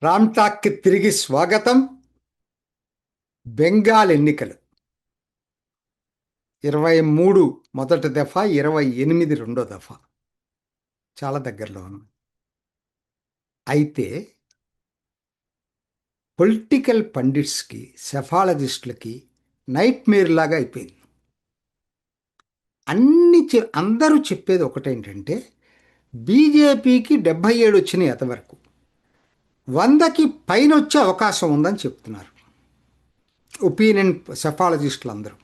రామ్ టాక్కి తిరిగి స్వాగతం. బెంగాల్ ఎన్నికలు 23 మొదటి దఫా, 28 రెండో దఫా. చాలా దగ్గరలో ఉంది. అయితే పొలిటికల్ పండిట్స్కి, సెఫాలజిస్టులకి నైట్ మేర్ లాగా అయిపోయింది. అందరూ చెప్పేది ఒకటేంటంటే బీజేపీకి 77 వచ్చినాయి అంతవరకు, 100కి పైన వచ్చే అవకాశం ఉందని చెప్తున్నారు ఒపీనియన్ సెఫాలజిస్టులు అందరూ.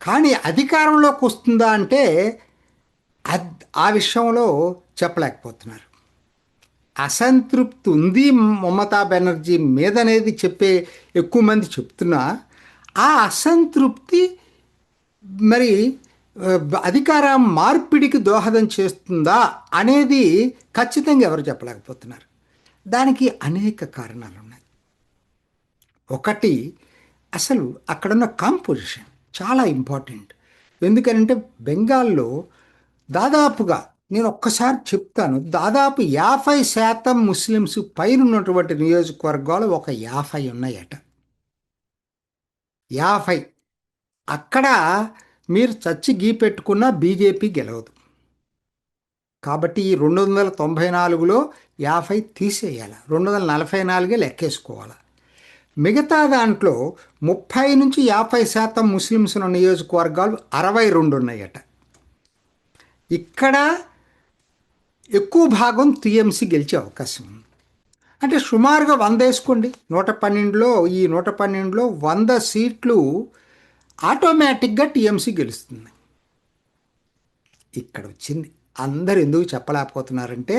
కానీ అధికారంలోకి వస్తుందా అంటే ఆ విషయంలో చెప్పలేకపోతున్నారు. అసంతృప్తి ఉంది మమతా బెనర్జీ మీదనేది ఎక్కువ మంది చెప్తున్నా, ఆ అసంతృప్తి మరి అధికార మార్పిడికి దోహదం చేస్తుందా అనేది ఖచ్చితంగా ఎవరు చెప్పలేకపోతున్నారు. దానికి అనేక కారణాలు ఉన్నాయి. ఒకటి, అసలు అక్కడున్న కాంపోజిషన్ చాలా ఇంపార్టెంట్. ఎందుకంటే బెంగాల్లో దాదాపుగా, నేను ఒక్కసారి చెప్తాను, దాదాపు 50% ముస్లిమ్స్ పైన ఉన్నటువంటి నియోజకవర్గాలు ఒక 50 ఉన్నాయట. 50. అక్కడ మీరు చచ్చి గీ పెట్టుకున్న బీజేపీ గెలవదు. కాబట్టి ఈ 294లో 50 తీసేయాలి, 244 లెక్కేసుకోవాలి. మిగతా దాంట్లో 30 నుంచి 50% ముస్లిమ్స్ ఉన్న నియోజకవర్గాలు 62 ఉన్నాయట. ఇక్కడ ఎక్కువ భాగం టీఎంసీ గెలిచే అవకాశం ఉంది. అంటే సుమారుగా 100 వేసుకోండి. 112లో, ఈ 112లో 100 సీట్లు ఆటోమేటిక్గా టీఎంసీ గెలుస్తుంది. ఇక్కడ వచ్చింది. అందరు ఎందుకు చెప్పలేకపోతున్నారంటే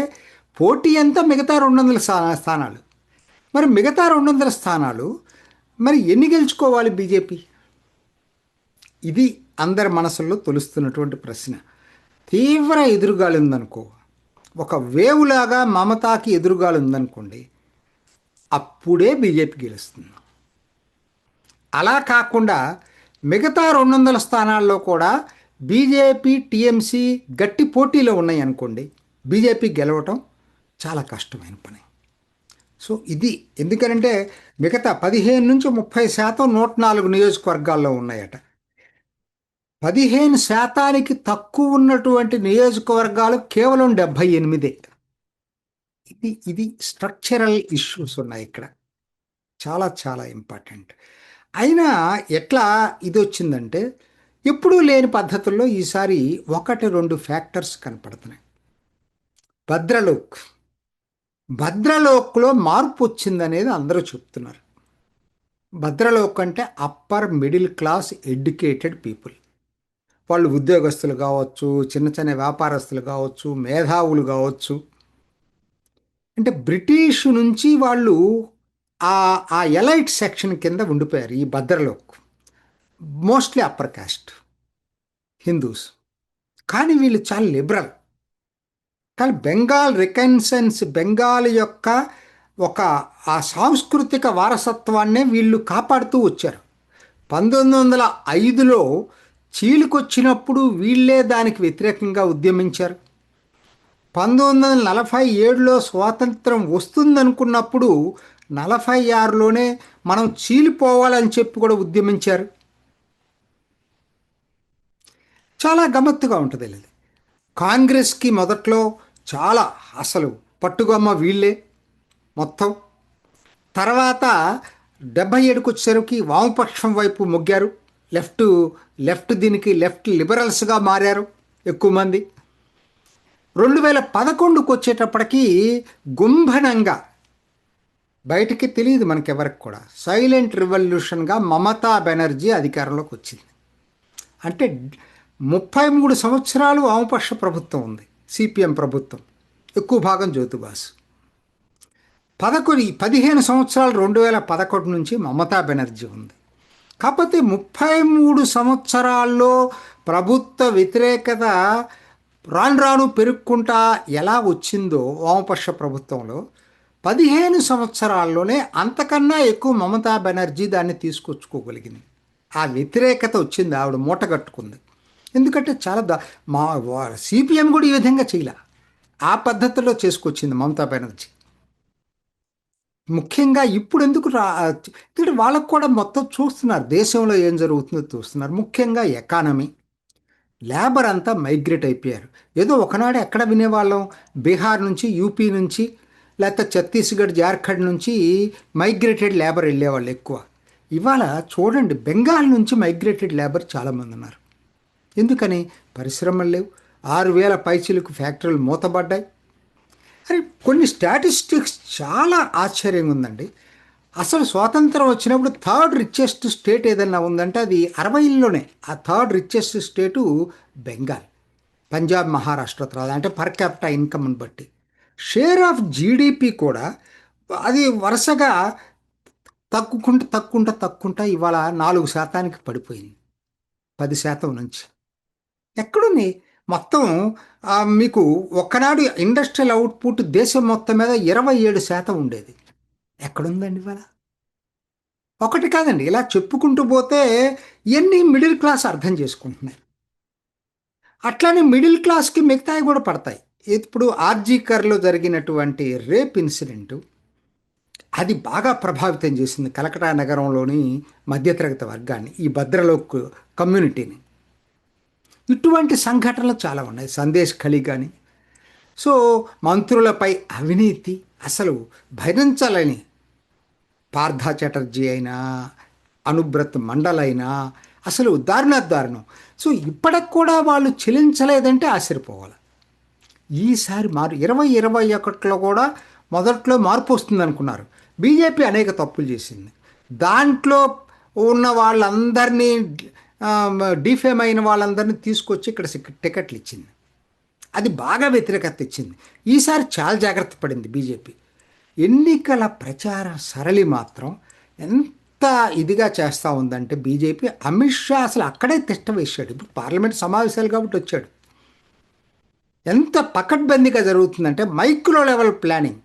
పోటీ అంతా మిగతా 200 స్థానాలు. మరి మిగతా 200 స్థానాలు మరి ఎన్ని గెలుచుకోవాలి బీజేపీ? ఇది అందరి మనసుల్లో తొలుస్తున్నటువంటి ప్రశ్న. తీవ్ర ఎదురుగాలి ఉందనుకో, ఒక వేవులాగా మమతాకి ఎదురుగాలి ఉందనుకోండి, అప్పుడే బీజేపీ గెలుస్తుంది. అలా కాకుండా మిగతా 200 స్థానాల్లో కూడా బీజేపీ టీఎంసీ గట్టి పోటీలో ఉన్నాయి అనుకోండి, బీజేపీ గెలవటం చాలా కష్టమైన పని. సో ఇది ఎందుకనంటే మిగతా 15 నుంచి 30% 104 నియోజకవర్గాల్లో ఉన్నాయట. 15%కి తక్కువ ఉన్నటువంటి నియోజకవర్గాలు కేవలం 78. ఇది స్ట్రక్చరల్ ఇష్యూస్ ఉన్నాయి ఇక్కడ, చాలా చాలా ఇంపార్టెంట్. అయినా ఎట్లా ఇది వచ్చిందంటే ఎప్పుడూ లేని పద్ధతుల్లో ఈసారి 1-2 ఫ్యాక్టర్స్ కనపడుతున్నాయి. భద్రలోక్లో మార్పు వచ్చిందనేది అందరూ చెప్తున్నారు. భద్రలోక్ అంటే upper middle class educated people. వాళ్ళు ఉద్యోగస్తులు కావచ్చు, చిన్న చిన్న వ్యాపారస్తులు కావచ్చు, మేధావులు కావచ్చు. అంటే బ్రిటిష్ నుంచి వాళ్ళు ఆ ఆ ఎలైట్ సెక్షన్ కింద ఉండిపోయారు ఈ bhadralok. Mostly upper caste Hindus. కానీ వీళ్ళు చాలా లిబరల్. కానీ బెంగాల్ యొక్క ఒక ఆ సాంస్కృతిక వారసత్వాన్నే వీళ్ళు కాపాడుతూ వచ్చారు. 1905లో చీలికొచ్చినప్పుడు వీళ్ళే దానికి వ్యతిరేకంగా ఉద్యమించారు. 1947లో స్వాతంత్రం వస్తుందనుకున్నప్పుడు 46లోనే మనం చీలిపోవాలని చెప్పి కూడా ఉద్యమించారు. చాలా గమ్మత్తుగా ఉంటుంది ఇది. కాంగ్రెస్కి మొదట్లో చాలా అసలు పట్టుగొమ్మ వీళ్ళే మొత్తం. తర్వాత 77కి వచ్చేసరికి వామపక్షం వైపు మొగ్గారు. లెఫ్ట్ లిబరల్స్గా మారారు ఎక్కువ మంది. 2011కు వచ్చేటప్పటికి గుంభనంగా, బయటికి తెలియదు మనకెవరికి కూడా, సైలెంట్ రివల్యూషన్గా మమతా బెనర్జీ అధికారంలోకి వచ్చింది. అంటే 33 సంవత్సరాలు వామపక్ష ప్రభుత్వం ఉంది, సిపిఎం ప్రభుత్వం, ఎక్కువ భాగం జ్యోతిబాసు. 15 సంవత్సరాలు 2011 నుంచి మమతా బెనర్జీ ఉంది. కాకపోతే 33 సంవత్సరాల్లో ప్రభుత్వ వ్యతిరేకత రాను రాను పెరుక్కుంటా ఎలా వచ్చిందో వామపక్ష ప్రభుత్వంలో, 15 సంవత్సరాల్లోనే అంతకన్నా ఎక్కువ మమతా బెనర్జీ దాన్ని తీసుకొచ్చుకోగలిగింది. ఆ వ్యతిరేకత వచ్చింది, ఆవిడ మూటగట్టుకుంది. ఎందుకంటే చాలా మా సిపిఎం కూడా ఈ విధంగా చేయలే, ఆ పద్ధతిలో చేసుకొచ్చింది మమతా బెనర్జీ. ముఖ్యంగా ఇప్పుడు ఎందుకు ఎందుకంటే వాళ్ళకు కూడా మొత్తం చూస్తున్నారు, దేశంలో ఏం జరుగుతుందో చూస్తున్నారు. ముఖ్యంగా ఎకానమీ, లేబర్ అంతా మైగ్రేట్ అయిపోయారు. ఏదో ఒకనాడు ఎక్కడ వినేవాళ్ళం, బీహార్ నుంచి, యూపీ నుంచి, లేకపోతే ఛత్తీస్గఢ్, జార్ఖండ్ నుంచి మైగ్రేటెడ్ లేబర్ వెళ్ళేవాళ్ళు ఎక్కువ. ఇవాళ చూడండి, బెంగాల్ నుంచి మైగ్రేటెడ్ లేబర్ చాలామంది ఉన్నారు. ఎందుకని? పరిశ్రమలు లేవు, 6,000 పైచీలకు ఫ్యాక్టరీలు మూతబడ్డాయి. అరే, కొన్ని స్టాటిస్టిక్స్ చాలా ఆశ్చర్యంగా ఉందండి. అసలు స్వాతంత్రం వచ్చినప్పుడు థర్డ్ రిచెస్ట్ స్టేట్ ఏదన్నా ఉందంటే అది 60లోనే. ఆ థర్డ్ రిచెస్ట్ స్టేటు బెంగాల్, పంజాబ్, మహారాష్ట్ర తర్వాత, అంటే పర్ క్యాపిటా ఇన్కమ్ని బట్టి. షేర్ ఆఫ్ జీడిపి కూడా అది వరుసగా తక్కుంటా ఇవాళ 4% పడిపోయింది, 10% నుంచి. ఎక్కడుంది మొత్తం? మీకు ఒక్కనాడు ఇండస్ట్రియల్ అవుట్పుట్ దేశం మొత్తం మీద 27% ఉండేది. ఎక్కడుందండి ఇవాళ? ఒకటి కాదండి, ఇలా చెప్పుకుంటూ పోతే ఇవన్నీ మిడిల్ క్లాస్ అర్థం చేసుకుంటున్నాయి. అట్లానే మిడిల్ క్లాస్కి మిగతాయి కూడా పడతాయి. ఇప్పుడు ఆర్జీకర్లో జరిగినటువంటి రేప్ ఇన్సిడెంటు అది బాగా ప్రభావితం చేసింది కలకటా నగరంలోని మధ్యతరగతి వర్గాన్ని, ఈ భద్రలోక్ కమ్యూనిటీని. ఇటువంటి సంఘటనలు చాలా ఉన్నాయి, సందేశ్ ఖలీ కానీ. సో మంత్రులపై అవినీతి అసలు భరించాలని, పార్థా చటర్జీ అయినా, అనుబ్రత్ మండల్ అయినా, అసలు దారుణం. సో ఇప్పటికి కూడా వాళ్ళు చెల్లించలేదంటే ఆశ్చర్యపోవాలి. ఈసారి 2021లో కూడా మొదట్లో మార్పు వస్తుంది అనుకున్నారు. బీజేపీ అనేక తప్పులు చేసింది. దాంట్లో ఉన్న వాళ్ళందరినీ, డిఫేమ్ అయిన వాళ్ళందరినీ తీసుకొచ్చి ఇక్కడ టికెట్లు ఇచ్చింది. అది బాగా వ్యతిరేకత ఇచ్చింది. ఈసారి చాలా జాగ్రత్త పడింది బీజేపీ. ఎన్నికల ప్రచార సరళి మాత్రం ఎంత ఇదిగా చేస్తూ ఉందంటే బీజేపీ, అమిత్ షా అసలు అక్కడే తిష్ట వేశాడు. ఇప్పుడు పార్లమెంట్ సమావేశాలు కాబట్టి వచ్చాడు. ఎంత పకడ్బందీగా జరుగుతుందంటే micro level planning,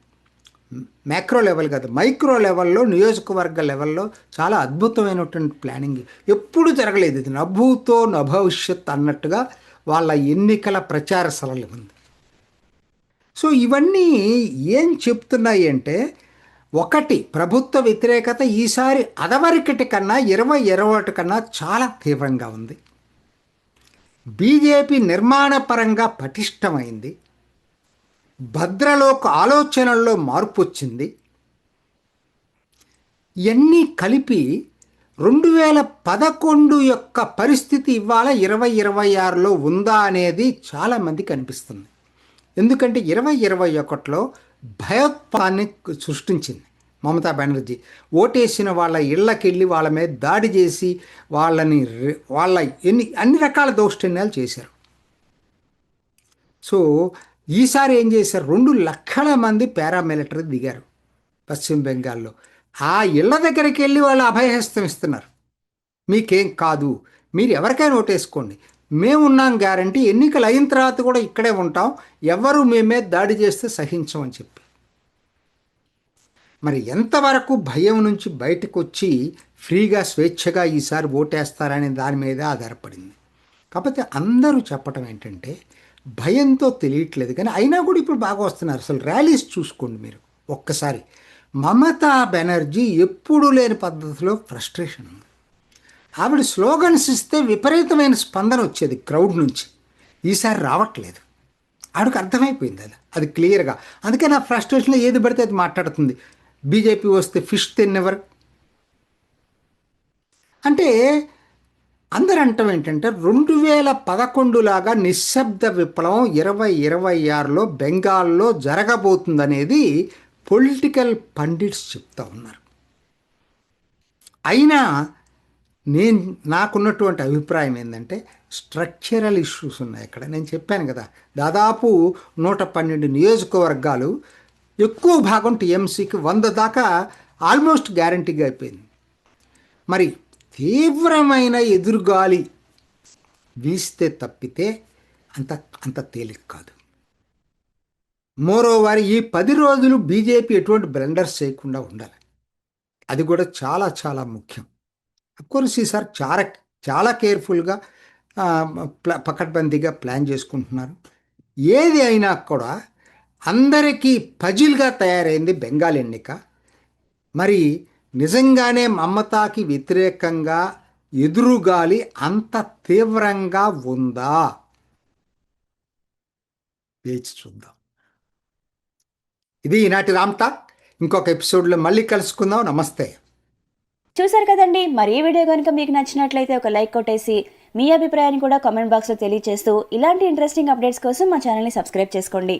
macro level కాదు, మైక్రో లెవెల్లో, నియోజకవర్గ లెవెల్లో చాలా అద్భుతమైనటువంటి ప్లానింగ్ ఎప్పుడు జరగలేదు. ఇది నభూతో నభవిష్యత్ అన్నట్టుగా వాళ్ళ ఎన్నికల ప్రచార సరళి ఉంది. సో ఇవన్నీ ఏం చెప్తున్నాయి అంటే, ఒకటి, ప్రభుత్వ వ్యతిరేకత ఈసారి అదవరికటి కన్నా 2021 కన్నా చాలా తీవ్రంగా ఉంది. బీజేపీ నిర్మాణపరంగా పటిష్టమైంది. భద్రలోక్ ఆలోచనల్లో మార్పు వచ్చింది. ఇవన్నీ కలిపి 2011 యొక్క పరిస్థితి ఇవాళ 2026లో ఉందా అనేది చాలామందికి అనిపిస్తుంది. ఎందుకంటే 2021లో భయోత్పాదాన్ని సృష్టించింది మమతా బెనర్జీ. ఓటేసిన వాళ్ళ ఇళ్ళకెళ్ళి వాళ్ళ మీద దాడి చేసి వాళ్ళ అన్ని రకాల దౌర్జన్యాలు చేశారు. సో ఈసారి ఏం చేశారు, 2 లక్షల మంది పారామిలిటరీ దిగారు పశ్చిమ బెంగాల్లో. ఆ ఇళ్ల దగ్గరికి వెళ్ళి వాళ్ళు అభయహస్తం ఇస్తున్నారు. మీకేం కాదు, మీరు ఎవరికైనా ఓటేసుకోండి, మేమున్నాం గ్యారంటీ, ఎన్నికలు అయిన తర్వాత కూడా ఇక్కడే ఉంటాం, ఎవరు మేమే దాడి చేస్తే సహించమని చెప్పి. మరి ఎంతవరకు భయం నుంచి బయటకు వచ్చి ఫ్రీగా స్వేచ్ఛగా ఈసారి ఓటేస్తారనే దాని మీద ఆధారపడింది. కాకపోతే అందరూ చెప్పటం ఏంటంటే భయంతో తెలియట్లేదు, కానీ అయినా కూడా ఇప్పుడు బాగా వస్తున్నారు. అసలు ర్యాలీస్ చూసుకోండి మీరు ఒక్కసారి. మమతా బెనర్జీ ఎప్పుడూ లేని పద్ధతిలో ఫ్రస్ట్రేషన్ ఉంది. ఆవిడ స్లోగన్స్ ఇస్తే విపరీతమైన స్పందన వచ్చేది క్రౌడ్ నుంచి, ఈసారి రావట్లేదు. ఆవిడకి అర్థమైపోయింది అది క్లియర్గా. అందుకే నా ఫ్రస్ట్రేషన్లో ఏది పడితే అది మాట్లాడుతుంది. బీజేపీ వస్తే ఫిష్ తిన్నెవర్ అంటే. అందరు అంటాం ఏంటంటే 2011 లాగా నిశ్శబ్ద విప్లవం 2026లో బెంగాల్లో జరగబోతుందనేది పొలిటికల్ పండిట్స్ చెప్తా ఉన్నారు. అయినా నాకున్నటువంటి అభిప్రాయం ఏంటంటే స్ట్రక్చరల్ ఇష్యూస్ ఉన్నాయి ఇక్కడ. నేను చెప్పాను కదా, దాదాపు 112 నియోజకవర్గాలు, ఎక్కువ భాగం టీఎంసీకి 100 దాకా ఆల్మోస్ట్ గ్యారంటీగా అయిపోయింది. మరి తీవ్రమైన ఎదురుగాలి వీస్తే తప్పితే అంత తేలిక కాదు. మోరోవర్ ఈ 10 రోజులు బీజేపీ ఎటువంటి బ్లెండర్స్ చేయకుండా ఉండాలి, అది కూడా చాలా చాలా ముఖ్యం. అఫ్కోర్స్ ఈసారి చాలా కేర్ఫుల్గా, పకడ్బందీగా ప్లాన్ చేసుకుంటున్నారు. ఏది అయినా కూడా అందరికీ పజిల్గా తయారైంది బెంగాల్ ఎన్నిక. మరి నిజంగానే మమతాకి వ్యతిరేకంగా ఎదురుగాలి అంత తీవ్రంగా ఉందా? వేచి చూద్దాం. ఇది ఈనాటి రామ్ టాక్. ఇంకొక ఎపిసోడ్లో మళ్ళీ కలుసుకుందాం. నమస్తే. చూసారు కదండి. మరి ఈ వీడియో కనుక మీకు నచ్చినట్లయితే ఒక లైక్ కొట్టేసి మీ అభిప్రాయాన్ని కూడా కామెంట్ బాక్స్లో తెలియజేస్తూ ఇలాంటి ఇంట్రెస్టింగ్ అప్డేట్స్ కోసం మా ఛానల్ని సబ్స్క్రైబ్ చేసుకోండి.